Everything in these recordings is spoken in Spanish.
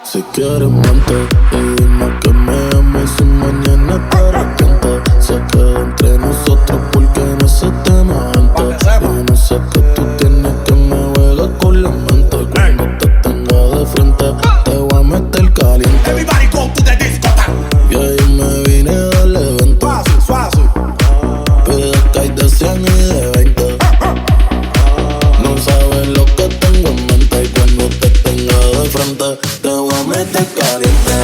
Si quieres mente y dime que me ames y mañana te arrepientes. Se queda entre nosotros porque no se te gente. Y no sé qué tú tienes que me juegas con la mente. Cuando te tenga de frente te voy a meter caliente. Everybody go to the discotheque. Y ahí me vine del evento. Pide que hay de 100 y de 20. No sabes lo que tengo en mente. Y cuando te tenga de frente te voy a meter caliente.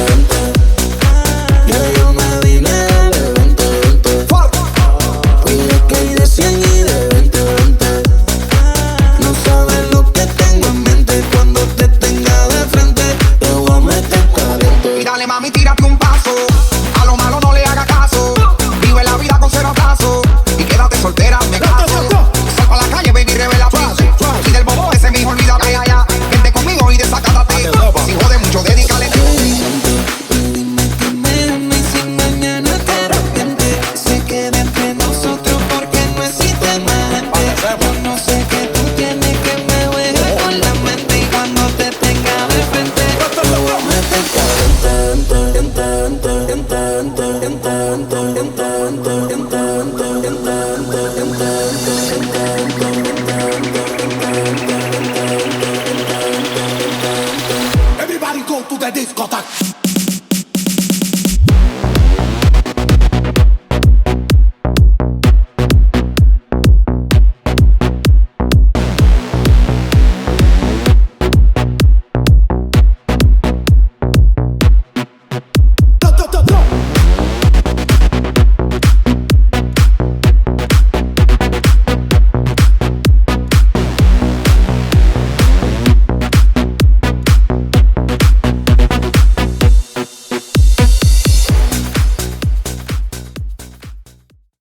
Y ahí yo me vine del evento. Pide que hay de 100 y de 20. No sabes lo que tengo en mente. Y cuando te tenga de frente te voy a meter caliente. Y dale mami, tírate un paso. A lo malo no le haga caso. Vive la vida con cero atraso. Y quédate soltera, me caso. Sal pa' la calle, baby, revela piso. Y del bobo ese mijo, olvídate, ya, ya. Vente conmigo y desacátate. Si jode mucho, dedícale. Dime que me ames y sin mañana te arrepientes. Se queda entre nosotros porque no existe más gente. Yo no sé qué tú tienes que me juegas con la mente. Y cuando te tenga de frente te voy a meter Everybody go to the discotheque.